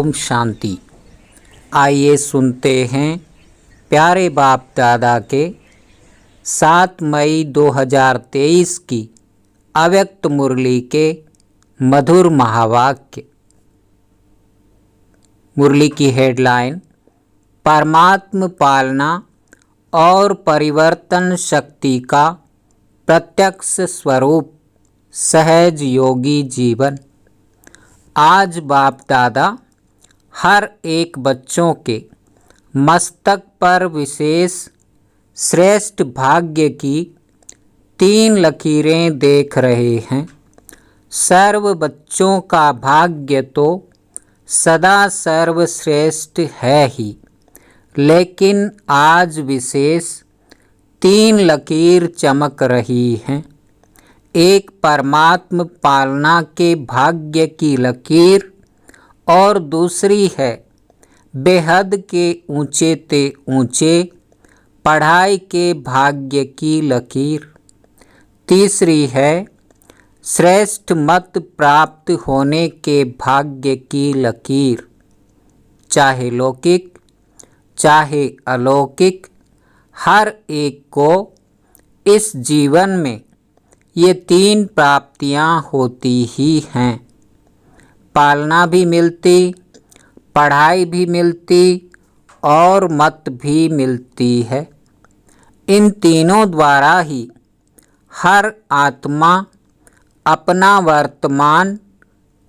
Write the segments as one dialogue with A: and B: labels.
A: ओम शांति। आइए सुनते हैं प्यारे बाप दादा के 7 मई 2023 की अव्यक्त मुरली के मधुर महावाक्य। मुरली की हेडलाइन, परमात्म पालना और परिवर्तन शक्ति का प्रत्यक्ष स्वरूप, सहज योगी जीवन। आज बाप दादा हर एक बच्चों के मस्तक पर विशेष श्रेष्ठ भाग्य की 3 लकीरें देख रहे हैं। सर्व बच्चों का भाग्य तो सदा सर्वश्रेष्ठ है ही, लेकिन आज विशेष 3 लकीर चमक रही हैं। एक परमात्म पालना के भाग्य की लकीर और दूसरी है बेहद के ऊंचे ते ऊंचे पढ़ाई के भाग्य की लकीर। तीसरी है श्रेष्ठ मत प्राप्त होने के भाग्य की लकीर। चाहे लौकिक चाहे अलौकिक, हर एक को इस जीवन में ये 3 प्राप्तियां होती ही हैं। पालना भी मिलती, पढ़ाई भी मिलती और मत भी मिलती है। इन तीनों द्वारा ही हर आत्मा अपना वर्तमान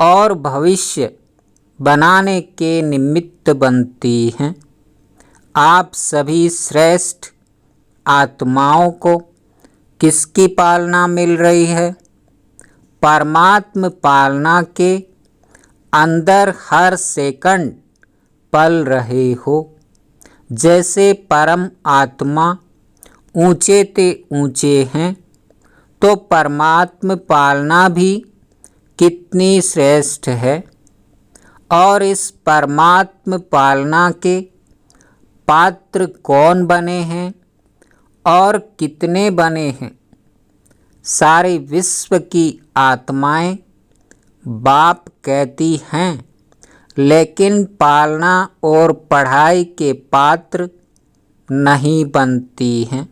A: और भविष्य बनाने के निमित्त बनती हैं। आप सभी श्रेष्ठ आत्माओं को किसकी पालना मिल रही है? परमात्म पालना के अंदर हर सेकंड पल रहे हो। जैसे परम आत्मा ऊंचे ते ऊंचे हैं, तो परमात्म पालना भी कितनी श्रेष्ठ है। और इस परमात्म पालना के पात्र कौन बने हैं और कितने बने हैं? सारे विश्व की आत्माएं बाप कहती हैं, लेकिन पालना और पढ़ाई के पात्र नहीं बनती हैं।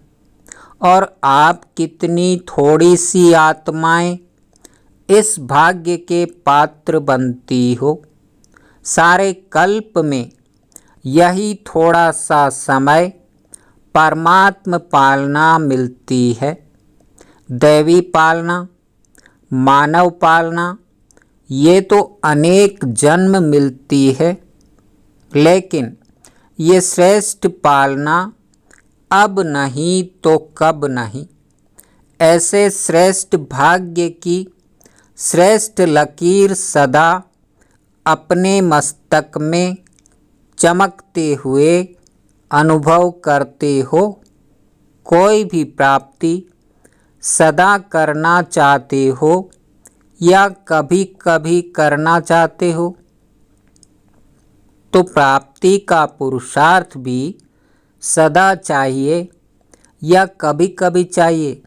A: और आप कितनी थोड़ी सी आत्माएं इस भाग्य के पात्र बनती हो। सारे कल्प में यही थोड़ा सा समय परमात्म पालना मिलती है। दैवी पालना, मानव पालना, ये तो अनेक जन्म मिलती है, लेकिन ये श्रेष्ठ पालना अब नहीं तो कब नहीं। ऐसे श्रेष्ठ भाग्य की श्रेष्ठ लकीर सदा अपने मस्तक में चमकते हुए अनुभव करते हो। कोई भी प्राप्ति सदा करना चाहते हो या कभी कभी करना चाहते हो, तो प्राप्ति का पुरुषार्थ भी सदा चाहिए या कभी कभी चाहिए।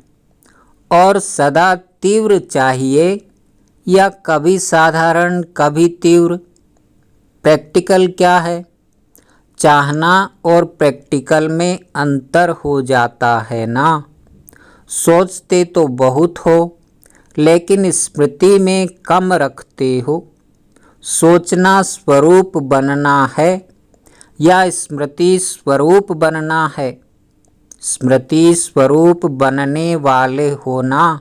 A: और सदा तीव्र चाहिए या कभी साधारण कभी तीव्र। प्रैक्टिकल क्या है? चाहना और प्रैक्टिकल में अंतर हो जाता है ना। सोचते तो बहुत हो, लेकिन स्मृति में कम रखते हो। सोचना स्वरूप बनना है या स्मृति स्वरूप बनना है? स्मृति स्वरूप बनने वाले हो ना,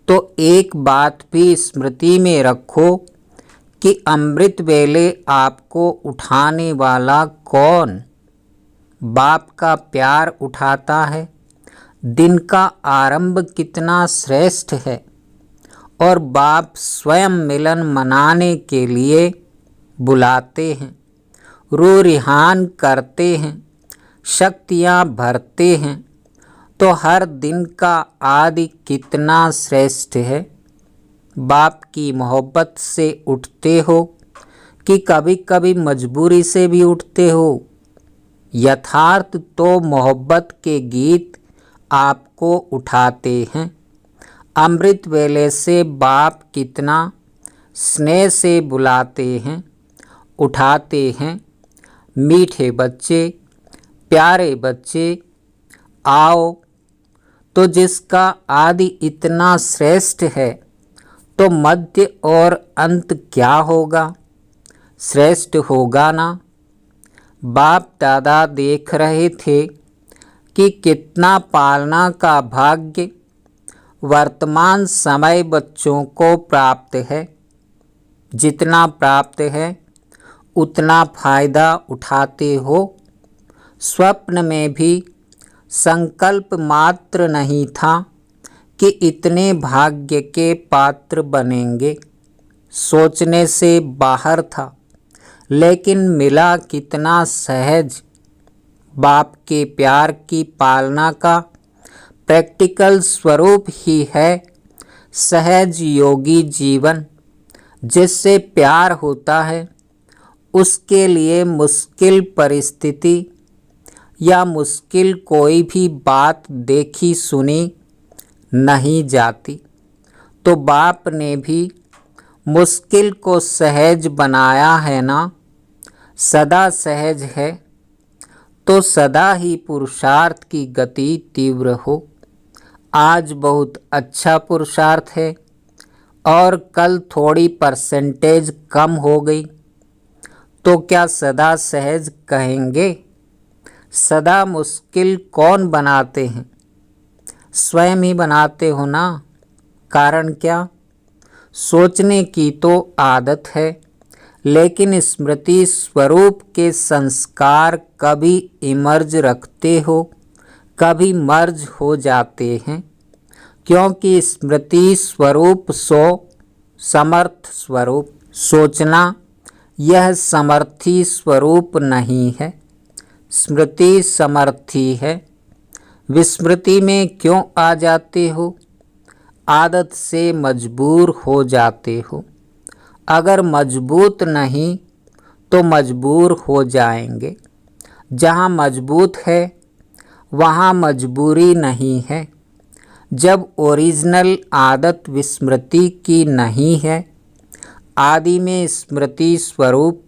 A: तो एक बात भी स्मृति में रखो कि अमृत वेले आपको उठाने वाला कौन? बाप का प्यार उठाता है। दिन का आरंभ कितना श्रेष्ठ है। और बाप स्वयं मिलन मनाने के लिए बुलाते हैं, रू रिहान करते हैं, शक्तियाँ भरते हैं। तो हर दिन का आदि कितना श्रेष्ठ है। बाप की मोहब्बत से उठते हो कि कभी कभी मजबूरी से भी उठते हो? यथार्थ तो मोहब्बत के गीत आपको उठाते हैं। अमृत वेले से बाप कितना स्नेह से बुलाते हैं। उठाते हैं, मीठे बच्चे, प्यारे बच्चे, आओ। तो जिसका आदि इतना श्रेष्ठ है, तो मध्य और अंत क्या होगा? श्रेष्ठ होगा ना। बाप दादा देख रहे थे कि कितना पालना का भाग्य वर्तमान समय बच्चों को प्राप्त है। जितना प्राप्त है उतना फायदा उठाते हो। स्वप्न में भी संकल्प मात्र नहीं था कि इतने भाग्य के पात्र बनेंगे। सोचने से बाहर था, लेकिन मिला कितना सहज। बाप के प्यार की पालना का प्रैक्टिकल स्वरूप ही है सहज योगी जीवन। जिससे प्यार होता है उसके लिए मुश्किल परिस्थिति या मुश्किल कोई भी बात देखी सुनी नहीं जाती। तो बाप ने भी मुश्किल को सहज बनाया है ना। सदा सहज है तो सदा ही पुरुषार्थ की गति तीव्र हो। आज बहुत अच्छा पुरुषार्थ है और कल थोड़ी परसेंटेज कम हो गई, तो क्या सदा सहज कहेंगे? सदा मुश्किल कौन बनाते हैं? स्वयं ही बनाते हो ना। कारण क्या? सोचने की तो आदत है, लेकिन स्मृति स्वरूप के संस्कार कभी इमर्ज रखते हो, कभी मर्ज हो जाते हैं। क्योंकि स्मृति स्वरूप सो समर्थ स्वरूप। सोचना यह समर्थी स्वरूप नहीं है, स्मृति समर्थी है। विस्मृति में क्यों आ जाते हो? आदत से मजबूर हो जाते हो। अगर मजबूत नहीं तो मजबूर हो जाएंगे। जहाँ मजबूत है वहाँ मजबूरी नहीं है। जब ओरिजिनल आदत विस्मृति की नहीं है, आदि में स्मृति स्वरूप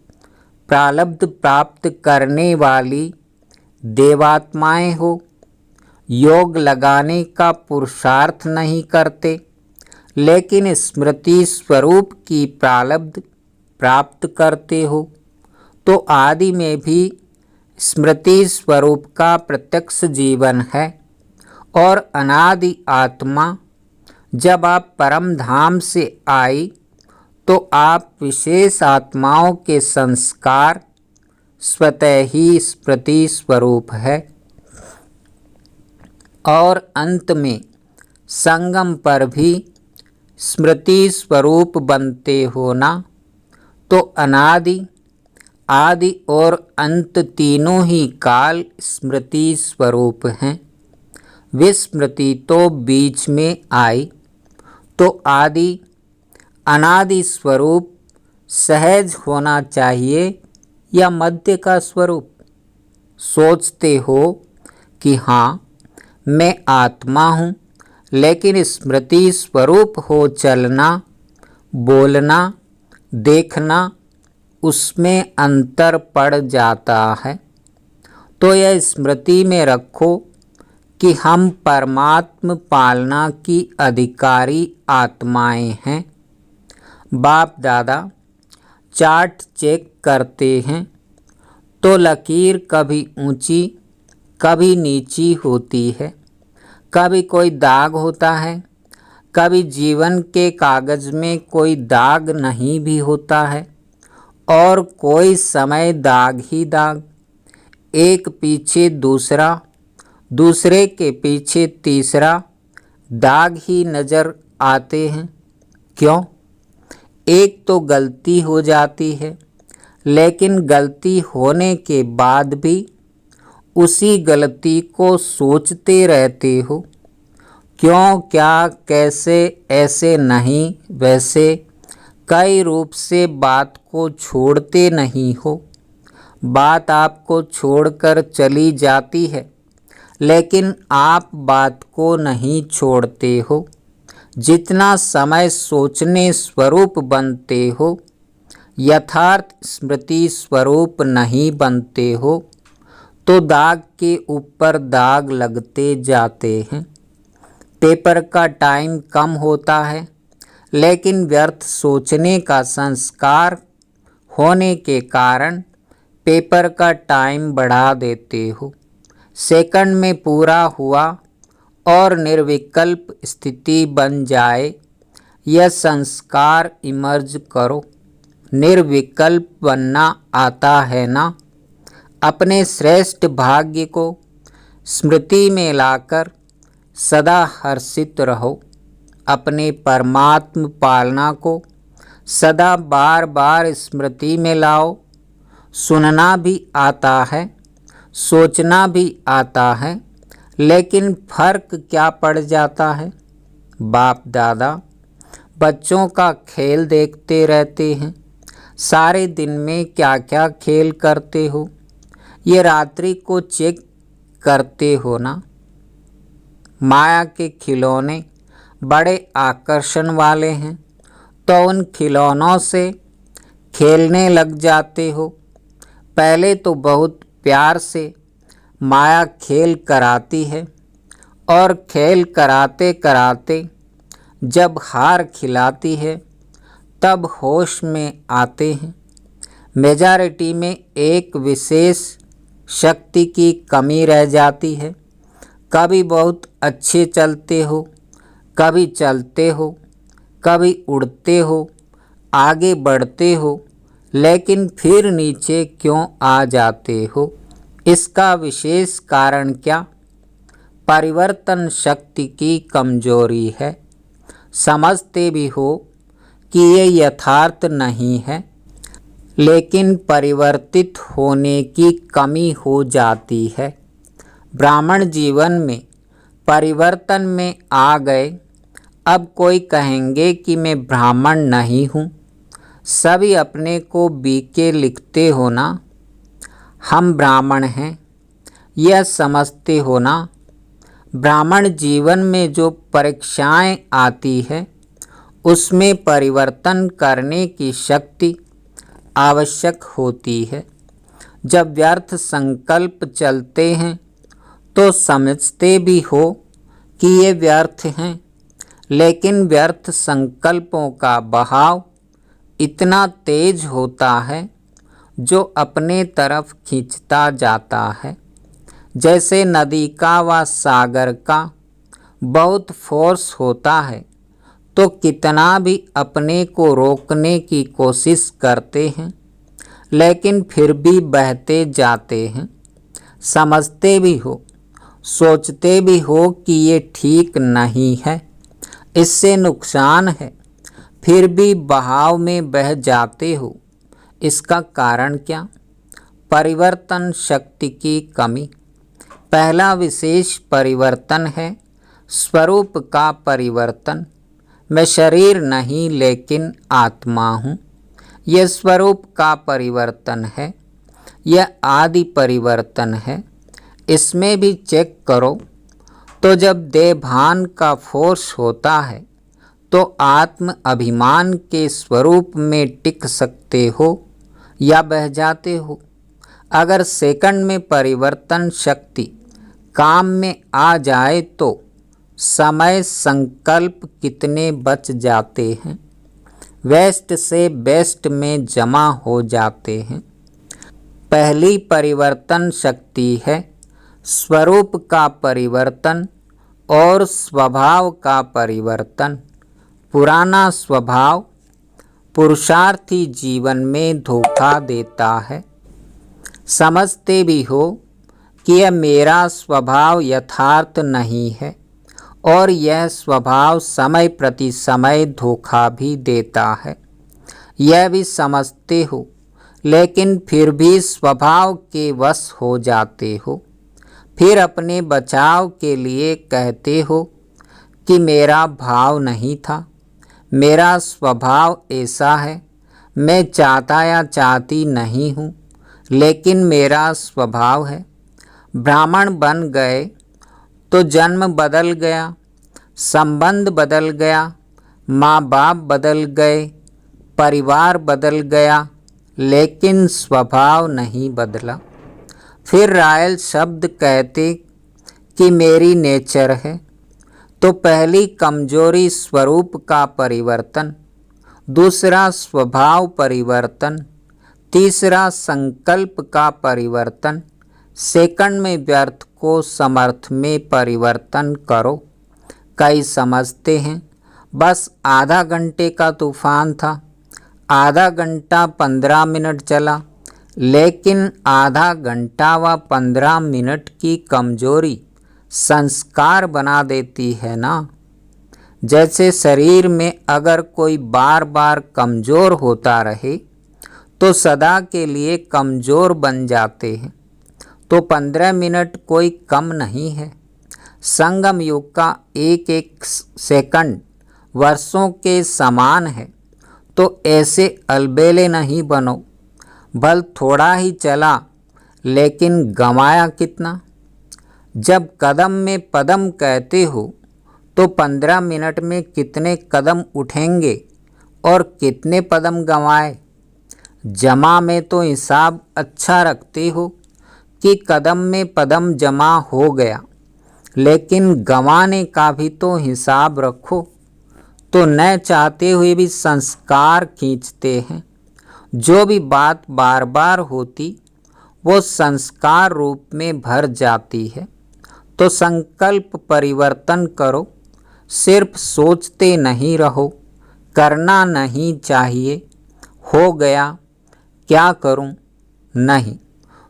A: प्रारब्ध प्राप्त करने वाली देवात्माएं हो, योग लगाने का पुरुषार्थ नहीं करते, लेकिन स्मृति स्वरूप की प्रारब्ध प्राप्त करते हो, तो आदि में भी स्मृति स्वरूप का प्रत्यक्ष जीवन है। और अनादि आत्मा जब आप परम धाम से आई तो आप विशेष आत्माओं के संस्कार स्वतः ही स्मृति स्वरूप है। और अंत में संगम पर भी स्मृति स्वरूप बनते हो ना। तो अनादि, आदि और अंत तीनों ही काल स्मृति स्वरूप हैं। विस्मृति तो बीच में आई, तो आदि अनादि स्वरूप सहज होना चाहिए या मध्य का स्वरूप? सोचते हो कि हाँ मैं आत्मा हूँ, लेकिन स्मृति स्वरूप हो चलना, बोलना, देखना, उसमें अंतर पड़ जाता है। तो यह स्मृति में रखो कि हम परमात्म पालना की अधिकारी आत्माएं हैं। बाप दादा चार्ट चेक करते हैं तो लकीर कभी ऊंची कभी नीची होती है, कभी कोई दाग होता है, कभी जीवन के कागज में कोई दाग नहीं भी होता है, और कोई समय दाग ही दाग, एक पीछे दूसरा, दूसरे के पीछे तीसरा दाग ही नज़र आते हैं। क्यों? एक तो गलती हो जाती है, लेकिन गलती होने के बाद भी उसी गलती को सोचते रहते हो। क्यों, क्या, कैसे, ऐसे नहीं वैसे, कई रूप से बात को छोड़ते नहीं हो। बात आपको छोड़कर चली जाती है, लेकिन आप बात को नहीं छोड़ते हो। जितना समय सोचने स्वरूप बनते हो, यथार्थ स्मृति स्वरूप नहीं बनते हो तो दाग के ऊपर दाग लगते जाते हैं। पेपर का टाइम कम होता है, लेकिन व्यर्थ सोचने का संस्कार होने के कारण पेपर का टाइम बढ़ा देते हो। सेकंड में पूरा हुआ और निर्विकल्प स्थिति बन जाए, यह संस्कार इमर्ज करो। निर्विकल्प बनना आता है ना? अपने श्रेष्ठ भाग्य को स्मृति में लाकर सदा हर्षित रहो। अपने परमात्म पालना को सदा बार बार स्मृति में लाओ। सुनना भी आता है, सोचना भी आता है, लेकिन फर्क क्या पड़ जाता है? बाप दादा बच्चों का खेल देखते रहते हैं। सारे दिन में क्या क्या खेल करते हो, ये रात्रि को चेक करते हो ना? माया के खिलौने बड़े आकर्षण वाले हैं, तो उन खिलौनों से खेलने लग जाते हो। पहले तो बहुत प्यार से माया खेल कराती है, और खेल कराते कराते जब हार खिलाती है तब होश में आते हैं। मेजॉरिटी में एक विशेष शक्ति की कमी रह जाती है। कभी बहुत अच्छे चलते हो, कभी चलते हो, कभी उड़ते हो, आगे बढ़ते हो, लेकिन फिर नीचे क्यों आ जाते हो? इसका विशेष कारण क्या? परिवर्तन शक्ति की कमजोरी है। समझते भी हो कि ये यथार्थ नहीं है, लेकिन परिवर्तित होने की कमी हो जाती है। ब्राह्मण जीवन में परिवर्तन में आ गए। अब कोई कहेंगे कि मैं ब्राह्मण नहीं हूँ। सभी अपने को बीके लिखते हो ना? हम ब्राह्मण हैं, यह समझते हो ना? ब्राह्मण जीवन में जो परीक्षाएं आती है, उसमें परिवर्तन करने की शक्ति आवश्यक होती है। जब व्यर्थ संकल्प चलते हैं तो समझते भी हो कि ये व्यर्थ हैं, लेकिन व्यर्थ संकल्पों का बहाव इतना तेज होता है जो अपने तरफ खींचता जाता है। जैसे नदी का व सागर का बहुत फोर्स होता है, तो कितना भी अपने को रोकने की कोशिश करते हैं, लेकिन फिर भी बहते जाते हैं। समझते भी हो, सोचते भी हो कि ये ठीक नहीं है, इससे नुकसान है, फिर भी बहाव में बह जाते हो। इसका कारण क्या? परिवर्तन शक्ति की कमी। पहला विशेष परिवर्तन है स्वरूप का परिवर्तन। मैं शरीर नहीं लेकिन आत्मा हूँ। यह स्वरूप का परिवर्तन है, यह आदि परिवर्तन है। इसमें भी चेक करो तो जब देहभान का फोर्स होता है तो आत्म अभिमान के स्वरूप में टिक सकते हो या बह जाते हो। अगर सेकंड में परिवर्तन शक्ति काम में आ जाए तो समय संकल्प कितने बच जाते हैं, वेस्ट से बेस्ट में जमा हो जाते हैं। पहली परिवर्तन शक्ति है स्वरूप का परिवर्तन और स्वभाव का परिवर्तन। पुराना स्वभाव पुरुषार्थी जीवन में धोखा देता है। समझते भी हो कि यह मेरा स्वभाव यथार्थ नहीं है, और यह स्वभाव समय प्रति समय धोखा भी देता है। यह भी समझते हो, लेकिन फिर भी स्वभाव के वश हो जाते हो। फिर अपने बचाव के लिए कहते हो कि मेरा भाव नहीं था, मेरा स्वभाव ऐसा है, मैं चाहता या चाहती नहीं हूँ, लेकिन मेरा स्वभाव है। ब्राह्मण बन गए तो जन्म बदल गया, संबंध बदल गया, माँ बाप बदल गए, परिवार बदल गया लेकिन स्वभाव नहीं बदला। फिर रायल शब्द कहते कि मेरी नेचर है, तो पहली कमजोरी स्वरूप का परिवर्तन, दूसरा स्वभाव परिवर्तन, तीसरा संकल्प का परिवर्तन, सेकंड में व्यर्थ को समर्थ में परिवर्तन करो। कई समझते हैं बस आधा घंटे का तूफान था, आधा घंटा 15 मिनट चला, लेकिन आधा घंटा व 15 मिनट की कमजोरी संस्कार बना देती है ना। जैसे शरीर में अगर कोई बार बार कमज़ोर होता रहे तो सदा के लिए कमज़ोर बन जाते हैं। तो 15 मिनट कोई कम नहीं है। संगम युग का एक एक सेकंड वर्षों के समान है। तो ऐसे अलबेले नहीं बनो। बल थोड़ा ही चला लेकिन गंवाया कितना। जब कदम में पदम कहते हो तो 15 मिनट में कितने कदम उठेंगे और कितने पदम गंवाए। जमा में तो हिसाब अच्छा रखते हो कि कदम में पदम जमा हो गया, लेकिन गंवाने का भी तो हिसाब रखो। तो न चाहते हुए भी संस्कार खींचते हैं। जो भी बात बार बार होती वो संस्कार रूप में भर जाती है। तो संकल्प परिवर्तन करो। सिर्फ सोचते नहीं रहो, करना नहीं चाहिए। हो गया, क्या करूं? नहीं,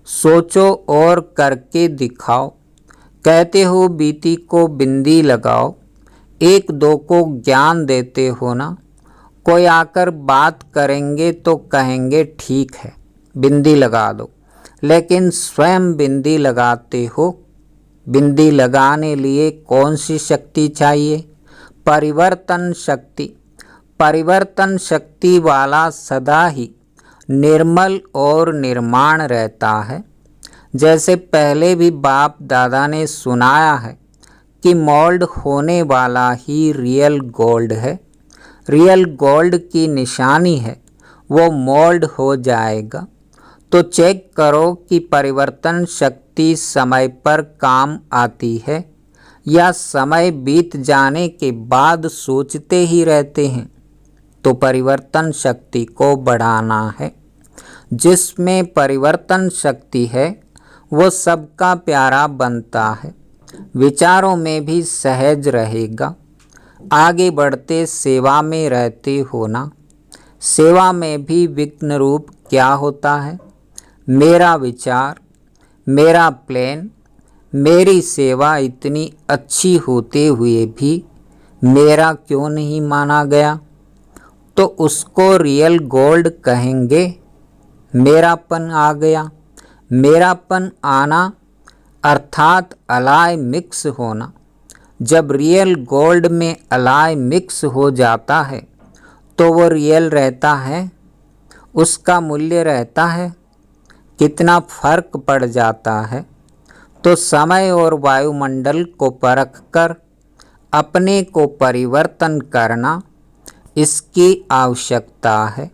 A: सोचो और करके दिखाओ। कहते हो बीती को बिंदी लगाओ, एक दो को ज्ञान देते हो ना। कोई आकर बात करेंगे तो कहेंगे ठीक है बिंदी लगा दो, लेकिन स्वयं बिंदी लगाते हो। बिंदी लगाने लिए कौन सी शक्ति चाहिए? परिवर्तन शक्ति। परिवर्तन शक्ति वाला सदा ही निर्मल और निर्माण रहता है। जैसे पहले भी बाप दादा ने सुनाया है कि मोल्ड होने वाला ही रियल गोल्ड है। रियल गोल्ड की निशानी है वो मोल्ड हो जाएगा। तो चेक करो कि परिवर्तन शक्ति समय पर काम आती है या समय बीत जाने के बाद सोचते ही रहते हैं। तो परिवर्तन शक्ति को बढ़ाना है। जिसमें परिवर्तन शक्ति है वो सबका प्यारा बनता है, विचारों में भी सहज रहेगा। आगे बढ़ते सेवा में रहते हो ना। सेवा में भी विघ्न रूप क्या होता है? मेरा विचार, मेरा प्लान, मेरी सेवा इतनी अच्छी होते हुए भी मेरा क्यों नहीं माना गया? तो उसको रियल गोल्ड कहेंगे। मेरापन आ गया। मेरापन आना अर्थात अलाय मिक्स होना। जब रियल गोल्ड में अलाय मिक्स हो जाता है तो वो रियल रहता है, उसका मूल्य रहता है। कितना फर्क पड़ जाता है। तो समय और वायुमंडल को परख कर अपने को परिवर्तन करना, इसकी आवश्यकता है।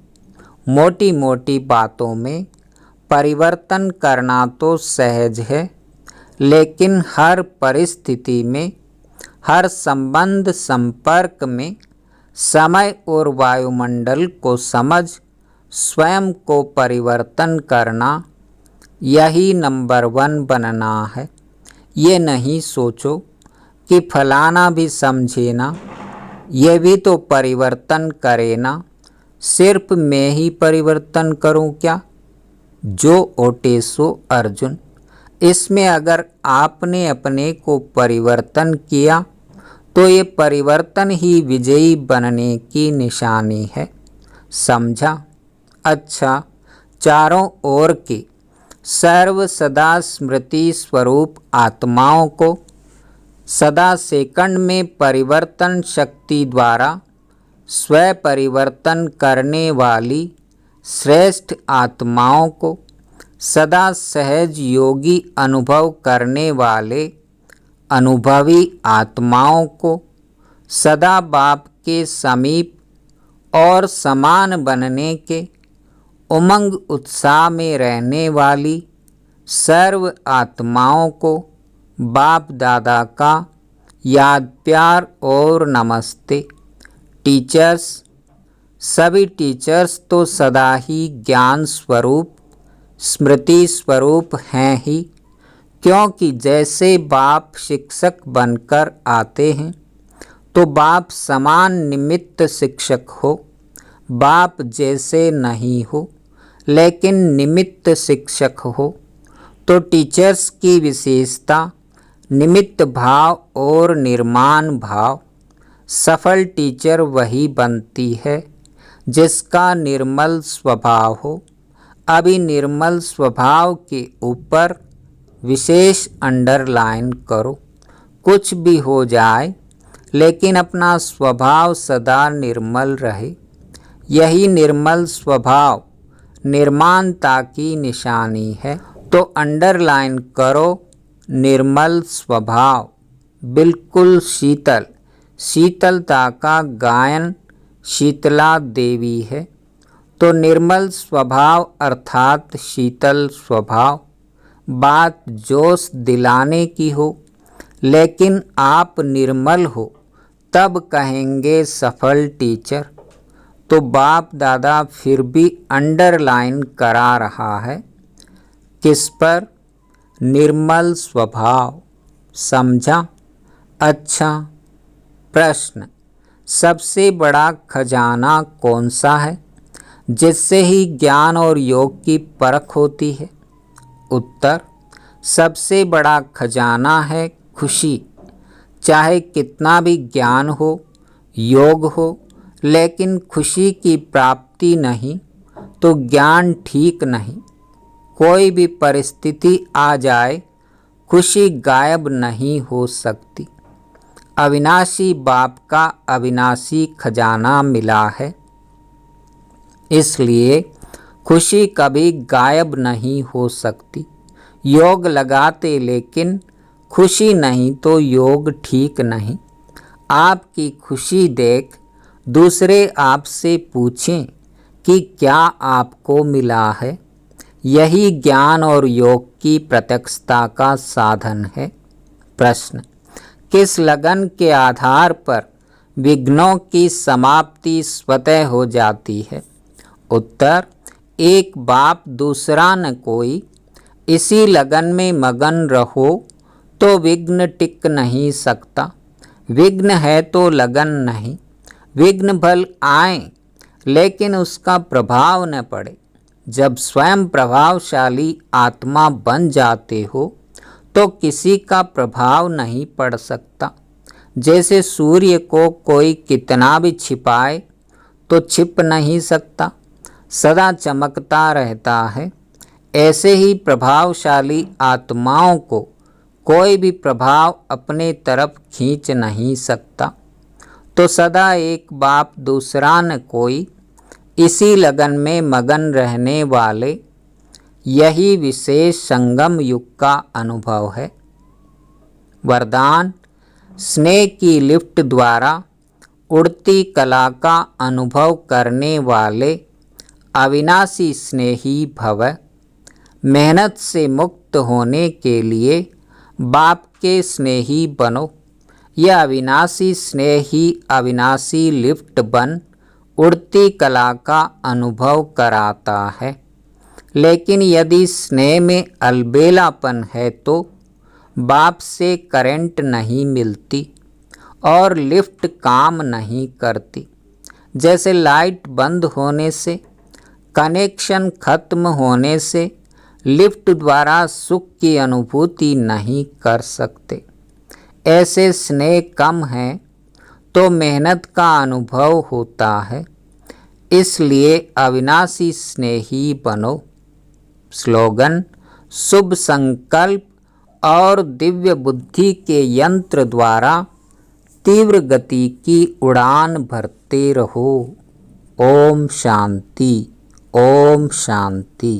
A: मोटी मोटी बातों में परिवर्तन करना तो सहज है, लेकिन हर परिस्थिति में, हर संबंध संपर्क में समय और वायुमंडल को समझ स्वयं को परिवर्तन करना, यही नंबर 1 बनना है। ये नहीं सोचो कि फलाना भी समझे ना, ये भी तो परिवर्तन करे ना। सिर्फ मैं ही परिवर्तन करूं क्या? जो ओटे सो अर्जुन। इसमें अगर आपने अपने को परिवर्तन किया तो ये परिवर्तन ही विजयी बनने की निशानी है। समझा? अच्छा, चारों ओर की सर्व सदा स्मृति स्वरूप आत्माओं को सदा सेकंड में परिवर्तन शक्ति द्वारा स्व परिवर्तन करने वाली श्रेष्ठ आत्माओं को, सदा सहज योगी अनुभव करने वाले अनुभवी आत्माओं को, सदा बाप के समीप और समान बनने के उमंग उत्साह में रहने वाली सर्व आत्माओं को बाप दादा का याद प्यार और नमस्ते। टीचर्स, सभी टीचर्स तो सदा ही ज्ञान स्वरूप स्मृति स्वरूप हैं ही, क्योंकि जैसे बाप शिक्षक बनकर आते हैं तो बाप समान निमित्त शिक्षक हो, बाप जैसे नहीं हो लेकिन निमित्त शिक्षक हो। तो टीचर्स की विशेषता निमित्त भाव और निर्माण भाव। सफल टीचर वही बनती है जिसका निर्मल स्वभाव हो। अभी निर्मल स्वभाव के ऊपर विशेष अंडरलाइन करो। कुछ भी हो जाए लेकिन अपना स्वभाव सदा निर्मल रहे। यही निर्मल स्वभाव निर्माणता की निशानी है। तो अंडरलाइन करो निर्मल स्वभाव। बिल्कुल शीतल, शीतलता का गायन शीतला देवी है। तो निर्मल स्वभाव अर्थात शीतल स्वभाव। बात जोश दिलाने की हो लेकिन आप निर्मल हो तब कहेंगे सफल टीचर। तो बाप दादा फिर भी अंडरलाइन करा रहा है किस पर? निर्मल स्वभाव। समझा? अच्छा, प्रश्न, सबसे बड़ा खजाना कौन सा है जिससे ही ज्ञान और योग की परख होती है? उत्तर, सबसे बड़ा खजाना है खुशी। चाहे कितना भी ज्ञान हो, योग हो, लेकिन खुशी की प्राप्ति नहीं तो ज्ञान ठीक नहीं। कोई भी परिस्थिति आ जाए, खुशी गायब नहीं हो सकती। अविनाशी बाप का अविनाशी खजाना मिला है, इसलिए खुशी कभी गायब नहीं हो सकती। योग लगाते लेकिन खुशी नहीं तो योग ठीक नहीं। आपकी खुशी देख दूसरे आपसे पूछें कि क्या आपको मिला है। यही ज्ञान और योग की प्रत्यक्षता का साधन है। प्रश्न, किस लगन के आधार पर विघ्नों की समाप्ति स्वतः हो जाती है? उत्तर, एक बाप दूसरा न कोई। इसी लगन में मगन रहो तो विघ्न टिक नहीं सकता। विघ्न है तो लगन नहीं। विघ्न भल आए लेकिन उसका प्रभाव न पड़े। जब स्वयं प्रभावशाली आत्मा बन जाते हो तो किसी का प्रभाव नहीं पड़ सकता। जैसे सूर्य को कोई कितना भी छिपाए तो छिप नहीं सकता, सदा चमकता रहता है। ऐसे ही प्रभावशाली आत्माओं को कोई भी प्रभाव अपने तरफ खींच नहीं सकता। तो सदा एक बाप दूसरा न कोई, इसी लगन में मगन रहने वाले, यही विशेष संगम युग का अनुभव है। वरदान, स्नेह की लिफ्ट द्वारा उड़ती कला का अनुभव करने वाले अविनाशी स्नेही भव। मेहनत से मुक्त होने के लिए बाप के स्नेही बनो। यह अविनाशी स्नेह ही अविनाशी लिफ्ट बन उड़ती कला का अनुभव कराता है। लेकिन यदि स्नेह में अलबेलापन है तो बाप से करंट नहीं मिलती और लिफ्ट काम नहीं करती। जैसे लाइट बंद होने से, कनेक्शन खत्म होने से लिफ्ट द्वारा सुख की अनुभूति नहीं कर सकते। ऐसे स्नेह कम है तो मेहनत का अनुभव होता है। इसलिए अविनाशी स्नेही बनो। स्लोगन, शुभ संकल्प और दिव्य बुद्धि के यंत्र द्वारा तीव्र गति की उड़ान भरते रहो। ओम शांति, ओम शांति।